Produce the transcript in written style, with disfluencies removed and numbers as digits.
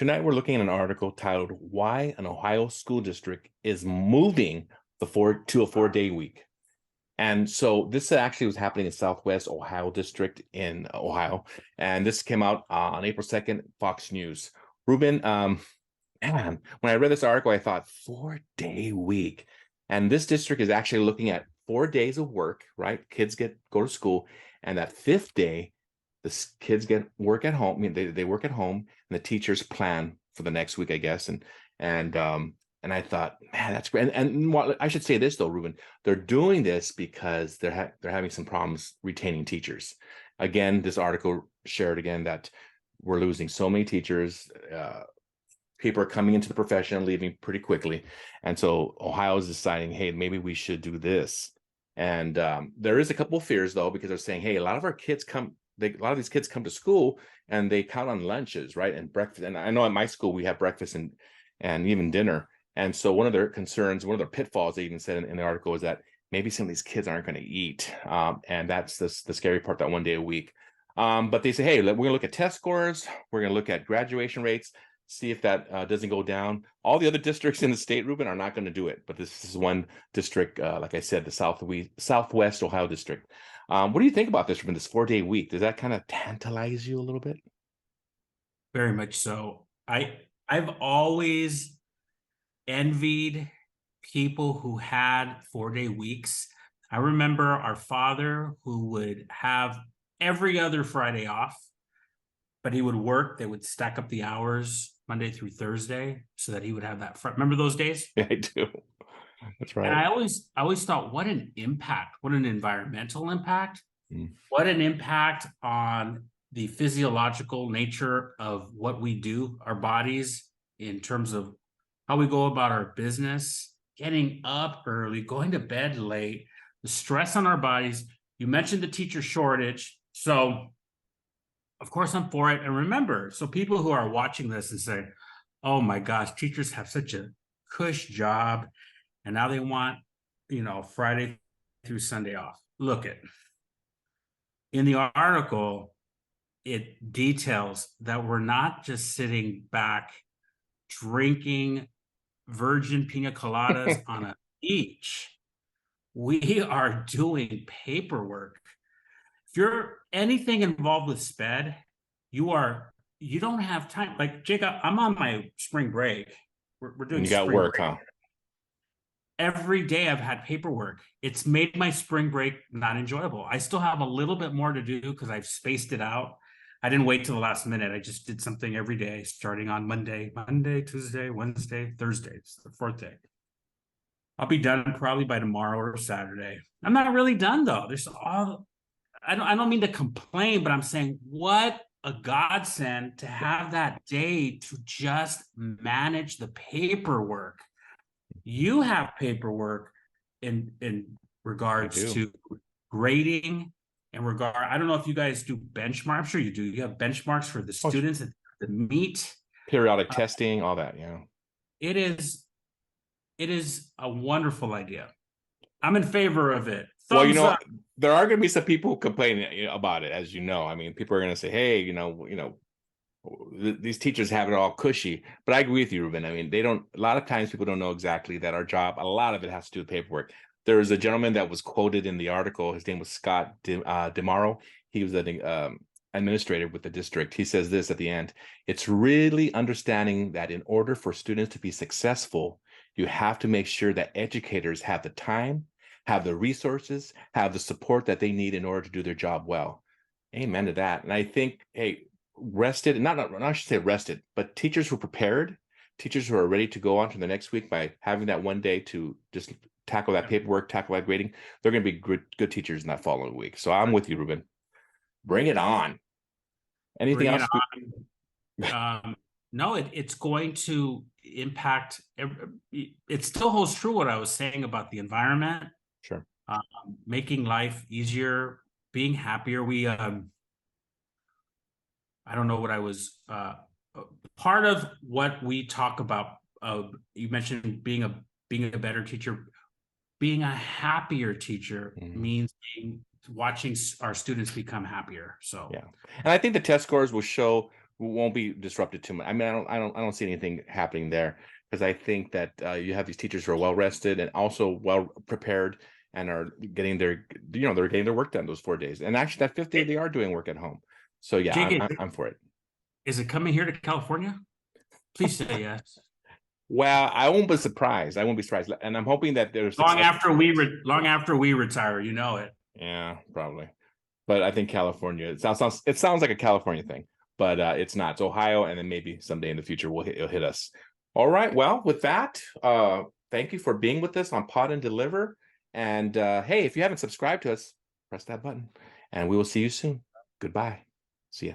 Tonight, we're looking at an article titled Why an Ohio School District is Moving to a 4-day week. And so this actually was happening in Southwest Ohio District in Ohio. And this came out on April 2nd, Fox News. Ruben, man, when I read this article, I thought 4-day week. And this district is actually looking at 4 days of work, right? Kids go to school. And that fifth day, the kids get work at home. I mean, they work at home, and the teachers plan for the next week, I guess. And I thought, man, that's great. And what, I should say this though, Ruben, they're doing this because they're having some problems retaining teachers. Again, this article shared again that we're losing so many teachers. People are coming into the profession and leaving pretty quickly, and so Ohio is deciding, hey, maybe we should do this. And there is a couple of fears though, because they're saying, hey, a lot of these kids come to school and they count on lunches, right, and breakfast. And I know at my school we have breakfast and even dinner. And so one of their concerns, one of their pitfalls, they even said in the article, is that maybe some of these kids aren't going to eat, and that's the scary part. That 1 day a week. But they say, hey, we're going to look at test scores. We're going to look at graduation rates, see if that doesn't go down. All the other districts in the state, Ruben, are not going to do it. But this is one district, like I said, the Southwest Ohio District. What do you think about this, Ruben, this 4-day week? Does that kind of tantalize you a little bit? Very much so. I've always envied people who had 4-day weeks. I remember our father who would have every other Friday off, but he would work. They would stack up the hours Monday through Thursday so that he would have that. Remember those days? Yeah, I do. That's right. And I always thought, what an impact, what an environmental impact, what an impact on the physiological nature of what we do, our bodies, in terms of how we go about our business, getting up early, going to bed late, the stress on our bodies. You mentioned the teacher shortage. So, of course, I'm for it. And remember, so people who are watching this and say, oh my gosh, teachers have such a cush job, and now they want, Friday through Sunday off. Look it. In the article, it details that we're not just sitting back drinking virgin pina coladas on a beach. We are doing paperwork. If you're anything involved with SPED, you don't have time. Like, Jacob, I'm on my spring break. We're doing. And you got work, break. huh? Every day I've had paperwork. It's made my spring break not enjoyable. I still have a little bit more to do because I've spaced it out. I didn't wait till the last minute. I just did something every day, starting on Monday, Tuesday, Wednesday, Thursday. It's the 4th day. I'll be done probably by tomorrow or Saturday. I'm not really done though. I don't mean to complain, but I'm saying, what a godsend to have that day to just manage the paperwork. You have paperwork in regards to grading, I don't know if you guys do benchmark. I'm sure you do. You have benchmarks for the students that meet. Periodic testing, all that, yeah. It is a wonderful idea. I'm in favor of it. Thumbs up. There are going to be some people complaining about it, as you know. I mean, people are going to say, hey, these teachers have it all cushy. But I agree with you, Ruben. I mean, a lot of times people don't know exactly that our job, a lot of it has to do with paperwork. There was a gentleman that was quoted in the article. His name was Scott DeMauro. He was an administrator with the district. He says this at the end: it's really understanding that in order for students to be successful, you have to make sure that educators have the time, have the resources, have the support that they need in order to do their job well. Amen to that. And I think, hey, I should say rested, but teachers who are prepared, teachers who are ready to go on to the next week by having that 1 day to just tackle that paperwork, tackle that grading, they're going to be good teachers in that following week. So I'm with you, Ruben. Bring it on. Anything else? No, it's going to impact. It still holds true what I was saying about the environment. Sure. Making life easier, being happier. I don't know what I was. Part of what we talk about. You mentioned being a better teacher. Being a happier teacher means watching our students become happier. So yeah, and I think the test scores will show won't be disrupted too much. I mean, I don't see anything happening there, because I think that you have these teachers who are well rested and also well prepared and are getting their, they're getting their work done those 4 days. And actually, that 5th day they are doing work at home. So yeah, Jake, I'm for it. is it coming here to California? Please say yes. Well, I won't be surprised. I won't be surprised, and I'm hoping that there's long after we retire. You know it. Yeah, probably. But I think California. It sounds like a California thing, but it's not. It's Ohio, and then maybe someday in the future it'll hit us. All right. Well, with that, thank you for being with us on Pod and Deliver. And hey, if you haven't subscribed to us, press that button, and we will see you soon. Goodbye. See ya.